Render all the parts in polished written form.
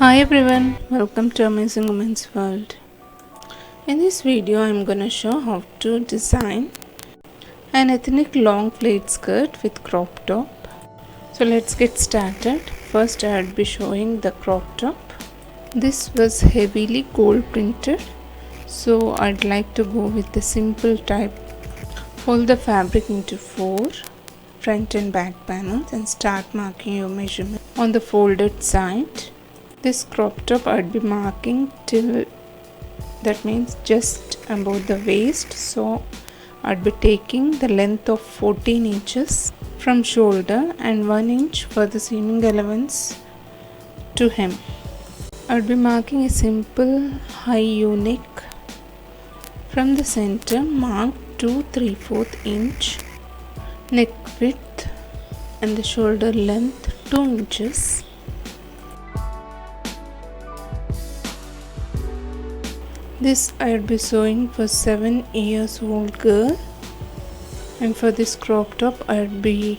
Hi everyone, welcome to Amazing Women's World. In this video, I'm gonna show how to design an ethnic long flared skirt with crop top. So let's get started. First, I'll be showing the crop top. This was heavily gold printed, so I'd like to go with the simple type. Fold the fabric into 4 front and back panels and start marking your measurement on the folded side. This crop top I'd be marking till, that means just above the waist, so I'd be taking the length of 14 inches from shoulder and 1 inch for the seaming allowance to hem. I'd be marking a simple high U-neck. From the center, mark 2 3/4 inch neck width and the shoulder length 2 inches. This I'll be sewing for 7-year-old girl, and for this crop top I'll be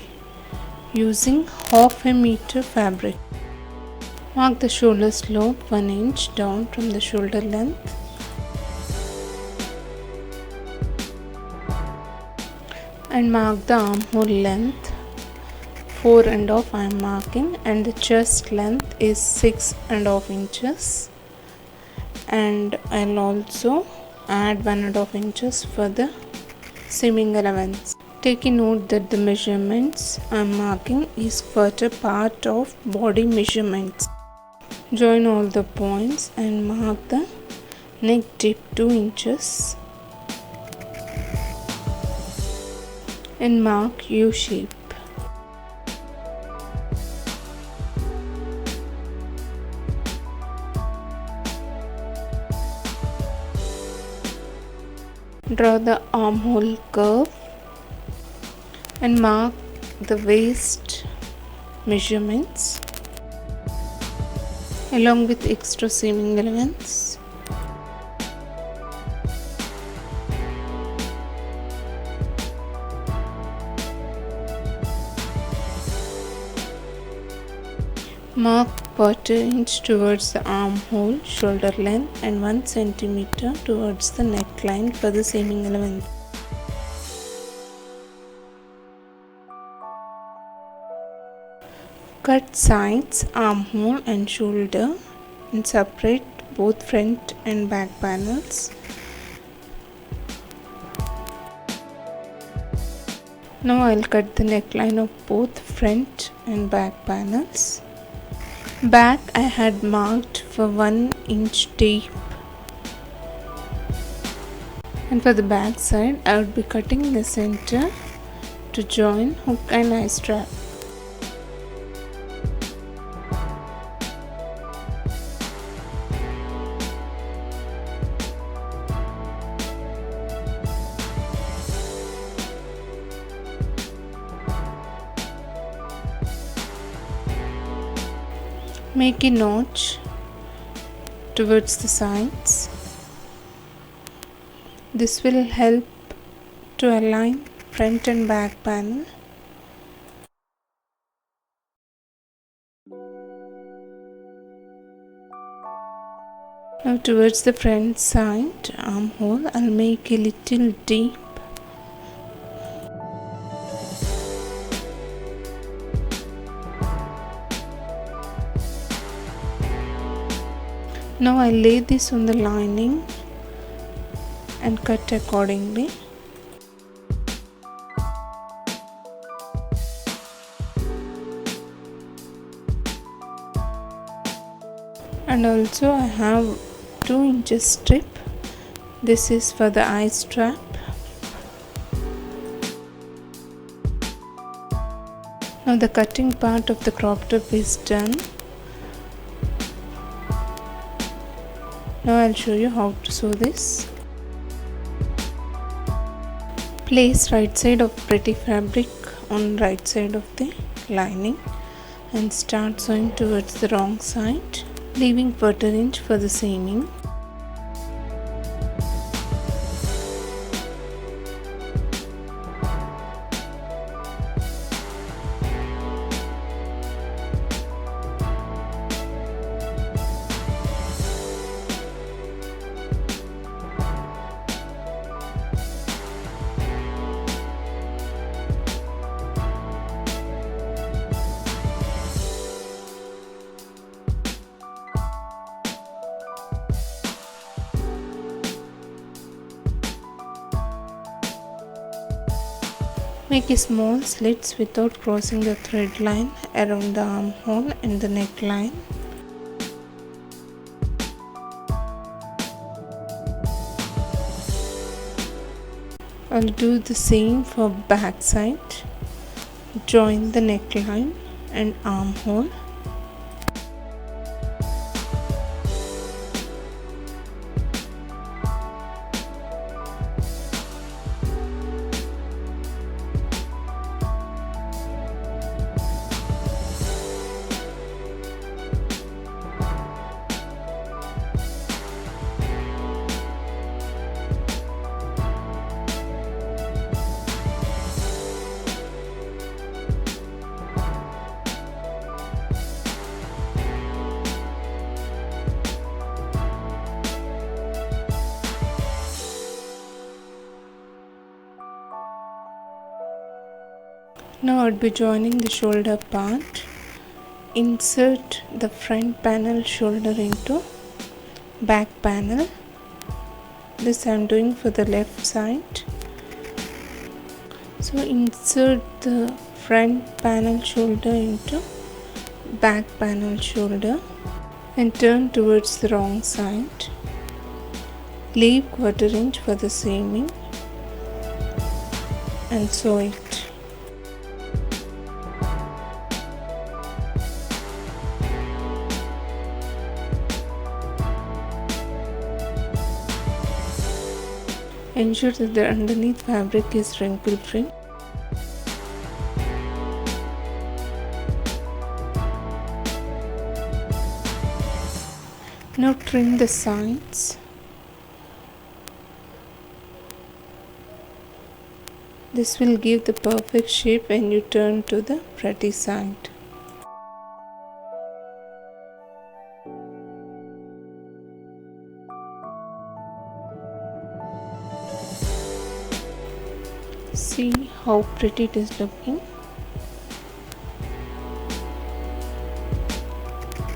using half a meter fabric. Mark the shoulder slope 1 inch down from the shoulder length. And mark the armhole length 4.5 I am marking, and the chest length is 6.5 inches. And I'll also add 1.5 inches for the seaming allowance. Taking note that the measurements I'm marking is further part of body measurements. Join all the points and mark the neck dip 2 inches and mark U shape. Draw the armhole curve and mark the waist measurements along with extra seaming allowance. Mark 1/4 inch towards the armhole shoulder length and 1 centimeter towards the neckline for the seaming allowance. Cut sides, armhole and shoulder and separate both front and back panels. Now I'll cut the neckline of both front and back panels. Back I had marked for 1 inch deep, and for the back side I would be cutting the center to join hook and eye strap. Make a notch towards the sides. This will help to align front and back panel. Now towards the front side armhole, I'll make a little deep. Now I lay this on the lining and cut accordingly. And also I have 2 inches strip. This is for the eye strap. Now the cutting part of the crop top is done. Now I'll show you how to sew this. Place right side of pretty fabric on right side of the lining and start sewing towards the wrong side, leaving 1/4 inch for the seaming. Make a small slits without crossing the thread line around the armhole and the neckline. I'll do the same for back side. Join the neckline and armhole. Now I'll be joining the shoulder part. Insert the front panel shoulder into back panel. This I am doing for the left side. So insert the front panel shoulder into back panel shoulder and turn towards the wrong side. Leave 1/4 inch for the seaming and sew it. Ensure that the underneath fabric is wrinkle free. Now trim the sides. This will give the perfect shape when you turn to the pretty side. See how pretty it is looking.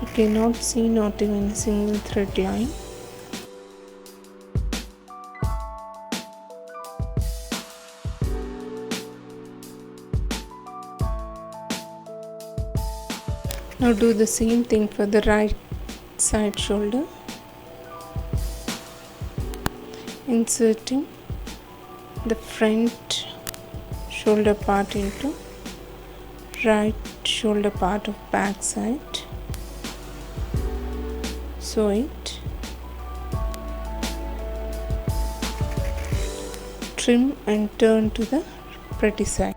You cannot see not even a single thread line. Now do the same thing for the right side shoulder. Inserting the front shoulder part into right shoulder part of back side. Sew it. Trim and turn to the pretty side.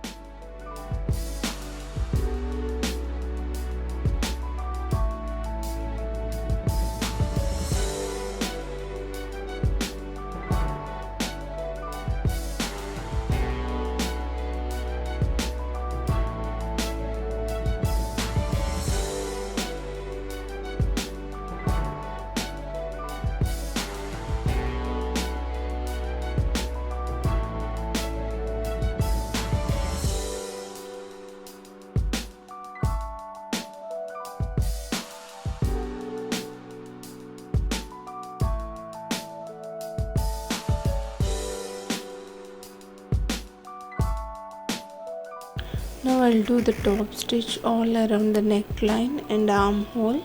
Now I'll do the top stitch all around the neckline and armhole.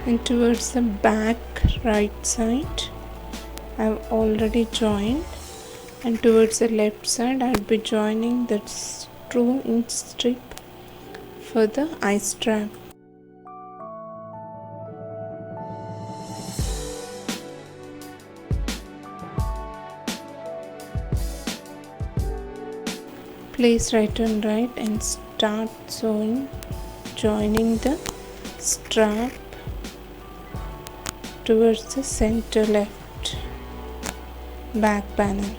And towards the back right side I've already joined, and towards the left side I'll be joining the 2-inch strip for the eye strap. Place right on right and start sewing, joining the strap towards the center left back panel.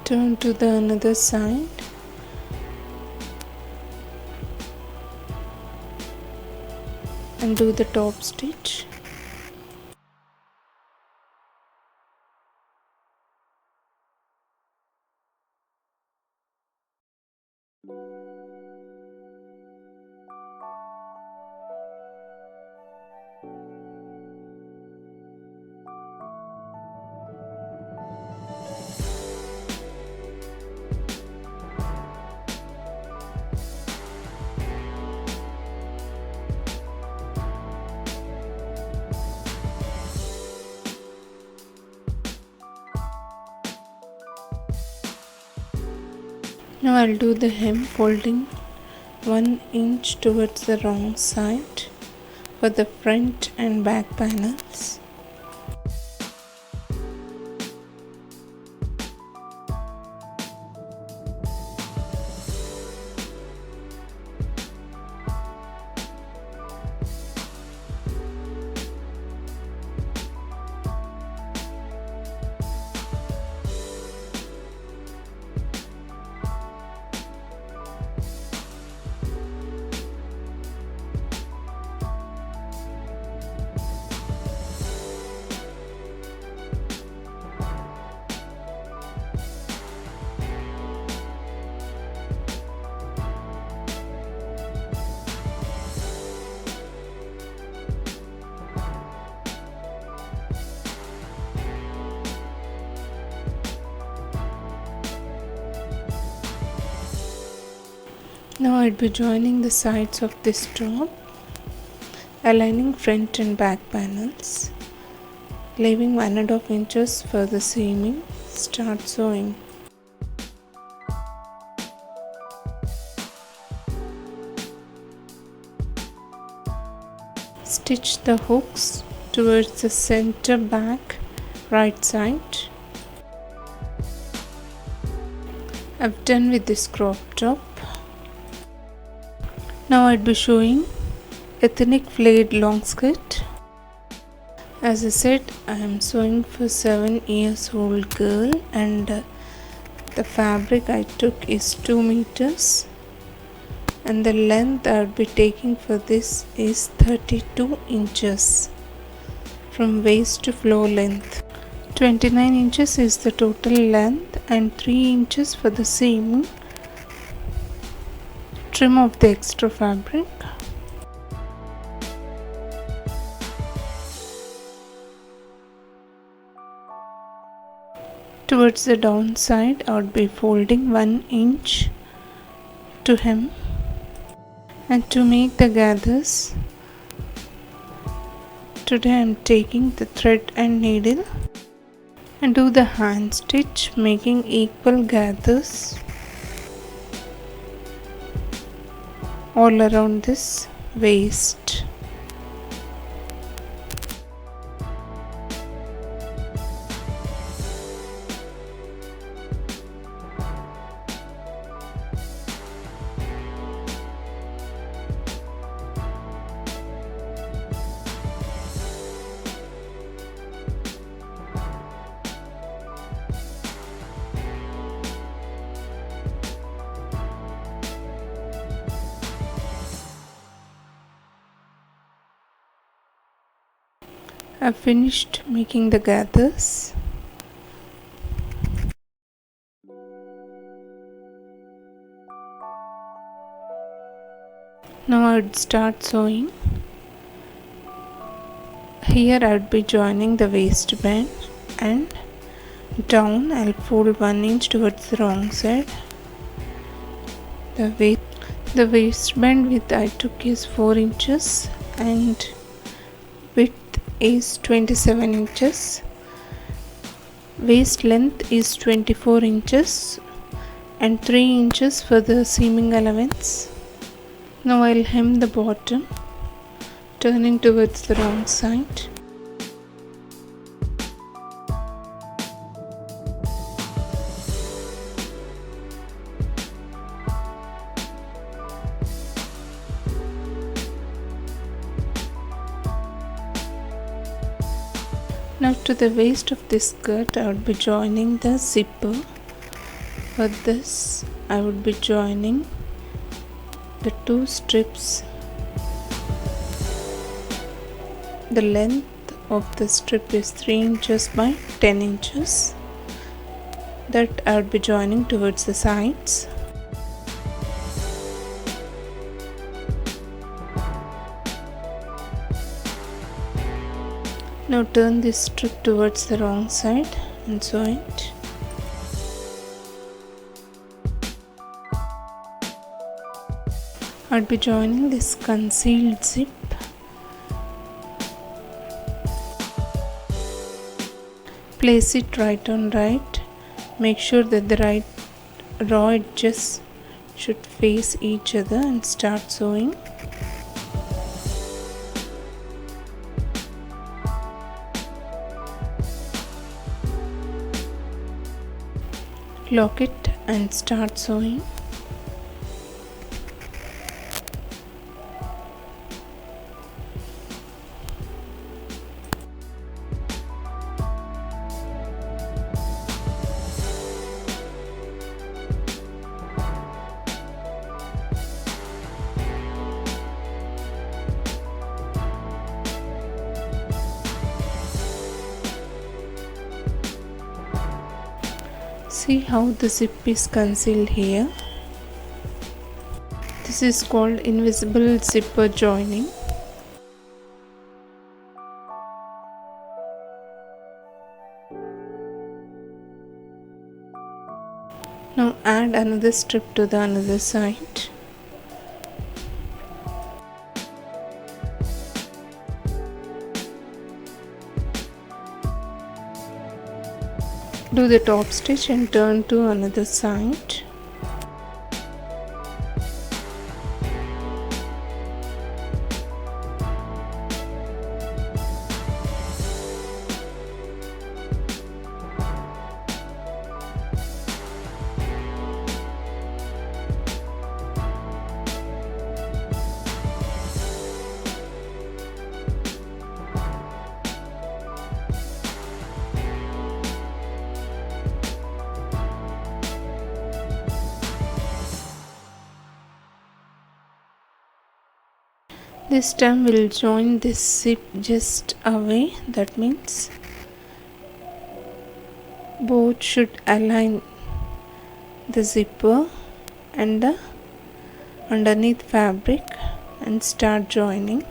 Turn to the another side and do the top stitch. Now I'll do the hem, folding 1 inch towards the wrong side for the front and back panels. Now I'd be joining the sides of this top, aligning front and back panels, leaving 1.5 inches for the seaming. Start sewing. Stitch the hooks towards the center back right side. I've done with this crop top. Now I'd be showing ethnic flared long skirt. As I said, I am sewing for 7-year-old girl, and the fabric I took is 2 meters, and the length I would be taking for this is 32 inches from waist to floor length. 29 inches is the total length and 3 inches for the seam. Trim off the extra fabric. Towards the down side, I would be folding 1 inch to hem, and to make the gathers, today I am taking the thread and needle and do the hand stitch, making equal gathers all around this waist. I've finished making the gathers. Now I would start sewing. Here I would be joining the waistband, and down I'll fold 1 inch towards the wrong side. The waistband width I took is 4 inches and width is 27 inches. Waist length is 24 inches and 3 inches for the seaming allowance. Now I'll hem the bottom, turning towards the wrong side. Now to the waist of this skirt I would be joining the zipper. For this I would be joining the two strips. The length of the strip is 3 inches by 10 inches. That I would be joining towards the sides. Now turn this strip towards the wrong side and sew it. I'll be joining this concealed zip. Place it right on right. Make sure that the right raw edges should face each other and start sewing. Lock it and start sewing. See how the zip is concealed here. This is called invisible zipper joining. Now add another strip to the another side. Do the top stitch and turn to another side. This time we'll join this zip just away. That means both should align the zipper and the underneath fabric and start joining.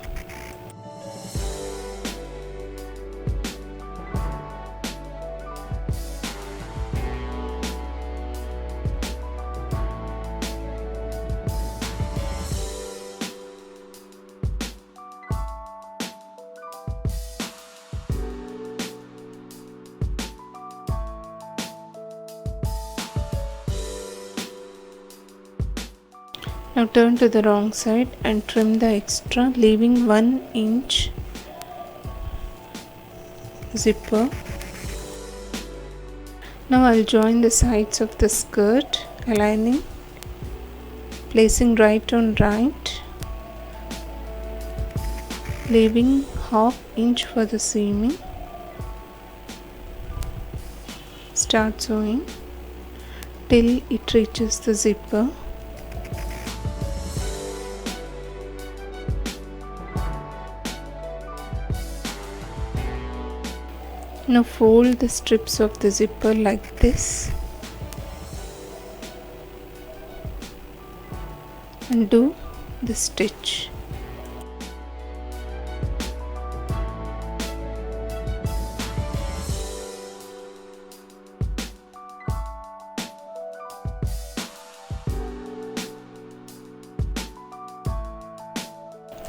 Now turn to the wrong side and trim the extra, leaving 1 inch zipper. Now I'll join the sides of the skirt, aligning, placing right on right, leaving ½ inch for the seaming. Start sewing till it reaches the zipper. Now fold the strips of the zipper like this and do the stitch.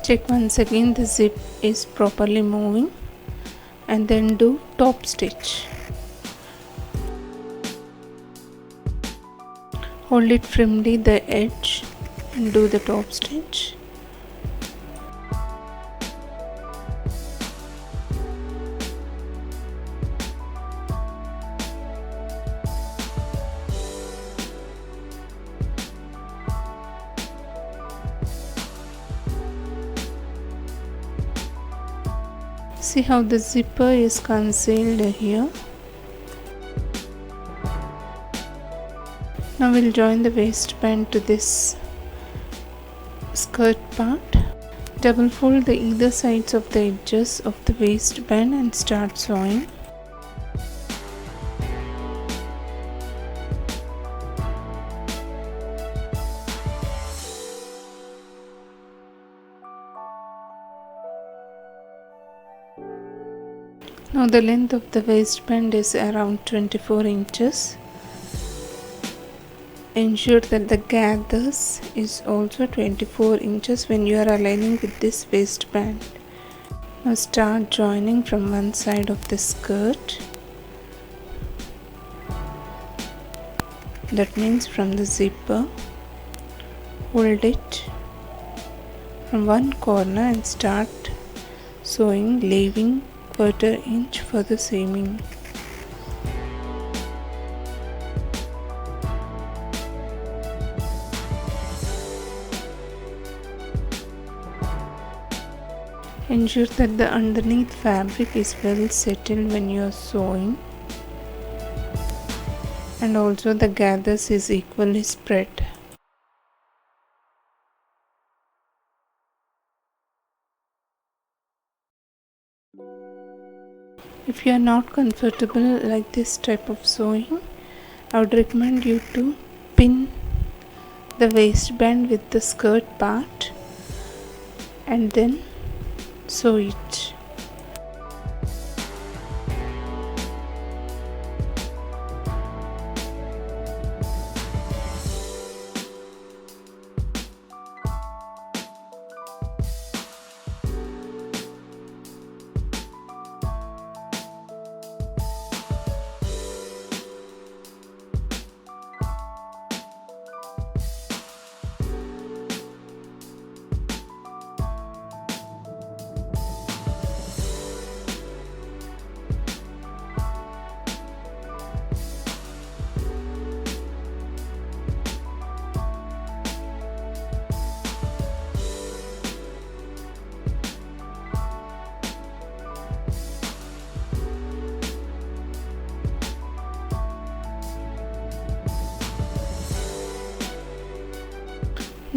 Check once again the zip is properly moving, and then do top stitch. Hold it firmly the edge and do the top stitch. See how the zipper is concealed here. Now we'll join the waistband to this skirt part. Double fold the either sides of the edges of the waistband and start sewing. Now the length of the waistband is around 24 inches. Ensure that the gathers is also 24 inches when you are aligning with this waistband. Now start joining from one side of the skirt. That means from the zipper. Hold it from one corner and start sewing, leaving 1/4 inch for the seaming. Ensure that the underneath fabric is well settled when you are sewing, and also the gathers is equally spread. If you are not comfortable like this type of sewing, I would recommend you to pin the waistband with the skirt part and then sew it.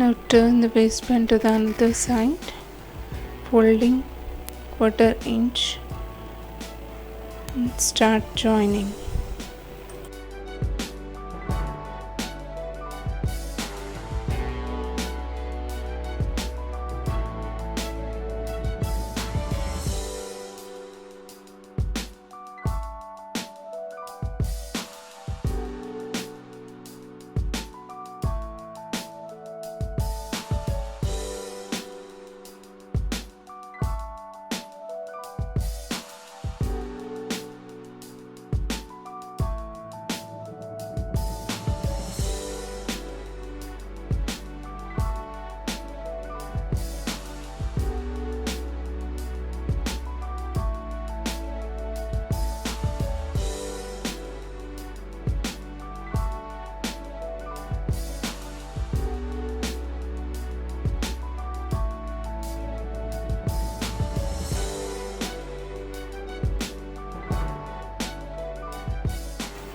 Now turn the waistband to the other side, folding 1/4 inch and start joining.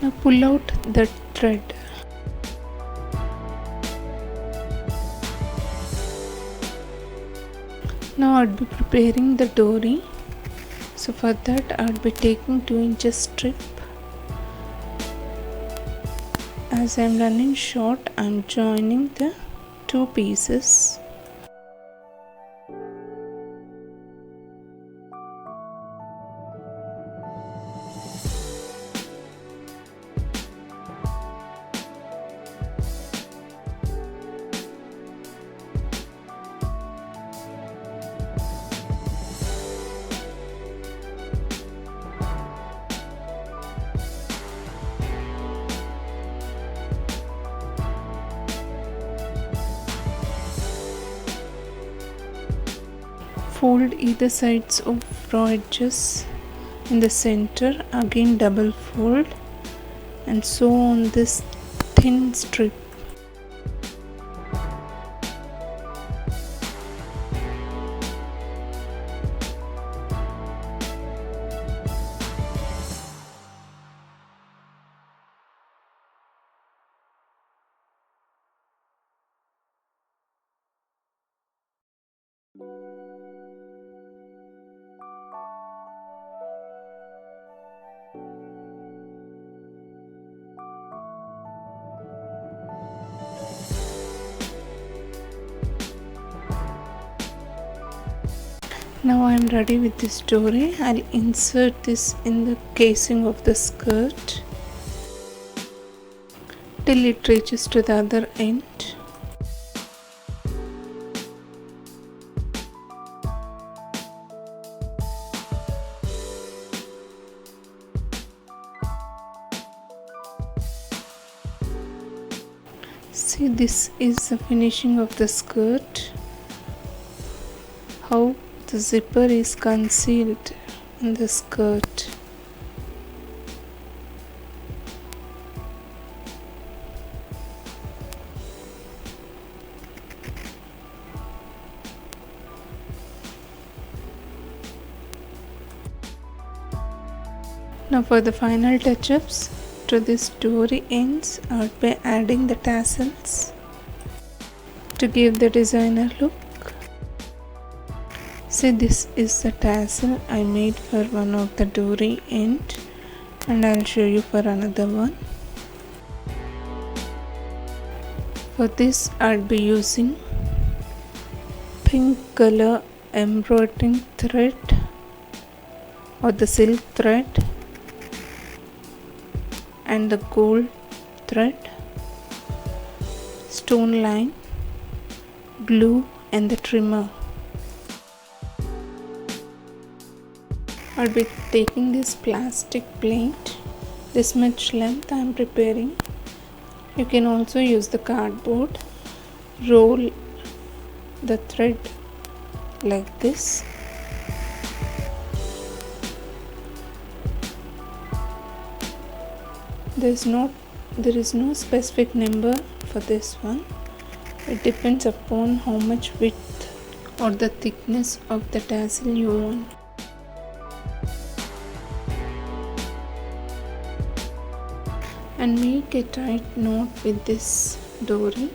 Now pull out the thread. Now I'd be preparing the dory. So for that I'd be taking 2 inches strip. As I'm running short, I'm joining the two pieces. Fold either sides of raw edges in the center, again double fold and sew on this thin strip. Now I am ready with this story. I'll insert this in the casing of the skirt till it reaches to the other end. See, this is the finishing of the skirt. How the zipper is concealed in the skirt. Now for the final touch-ups to this story ends, I'll be adding the tassels to give the designer look. See, this is the tassel I made for one of the dory end, and I'll show you for another one. For this I'll be using pink color embroidering thread or the silk thread and the gold thread, stone line, glue and the trimmer. I'll be taking this plastic plate, this much length I am preparing. You can also use the cardboard. Roll the thread like this. There is no specific number for this one. It depends upon how much width or the thickness of the tassel you want. And make a tight knot with this dory,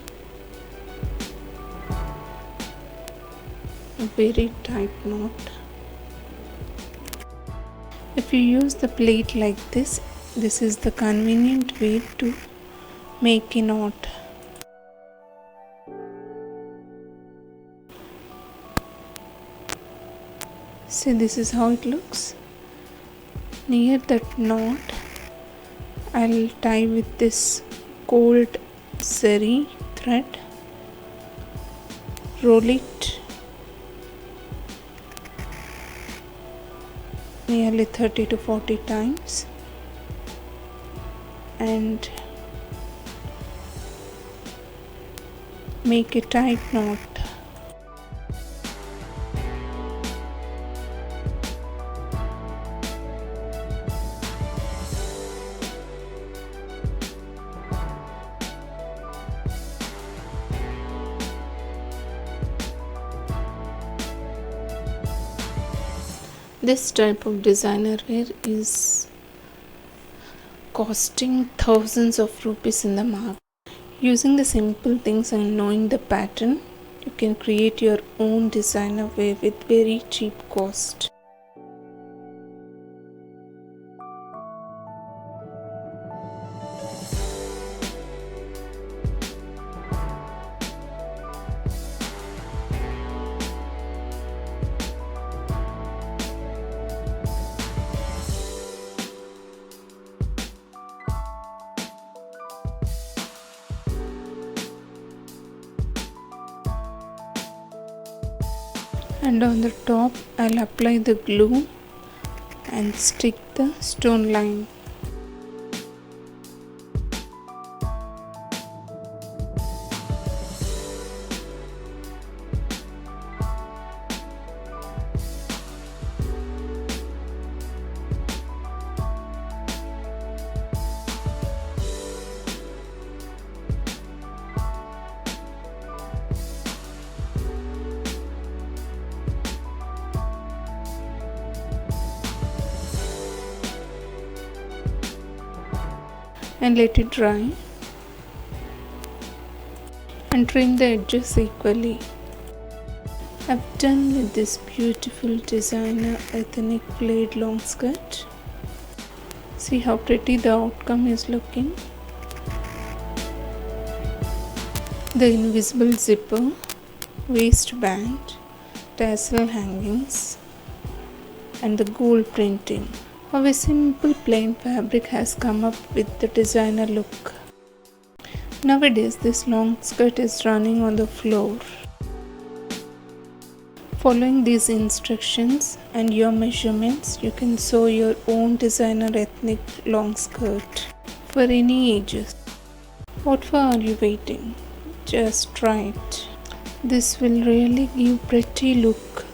a very tight knot. If you use the plate like this, this is the convenient way to make a knot. See, this is how it looks. Near that knot, I'll tie with this gold zari thread, roll it nearly 30 to 40 times and make a tight knot. This type of designer wear is costing thousands of rupees in the market. Using the simple things and knowing the pattern, you can create your own designer wear with very cheap cost. And on the top I'll apply the glue and stick the stone line. and let it dry, and trim the edges equally. I've done with this beautiful designer ethnic flared long skirt. See how pretty the outcome is looking. The invisible zipper, waistband, tassel hangings, and the gold printing of a simple plain fabric has come up with the designer look. Nowadays this long skirt is running on the floor. Following these instructions and your measurements, you can sew your own designer ethnic long skirt for any ages. What for are you waiting? Just try it. This will really give pretty look.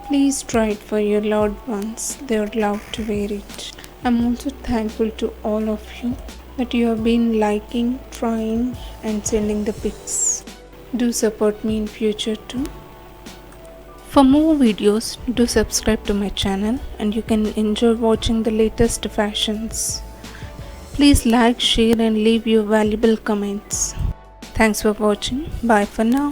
Please try it for your loved ones. They would love to wear it. I'm also thankful to all of you that you have been liking, trying and sending the pics. Do support me in future too. For more videos, do subscribe to my channel and you can enjoy watching the latest fashions. Please like, share and leave your valuable comments. Thanks for watching. Bye for now.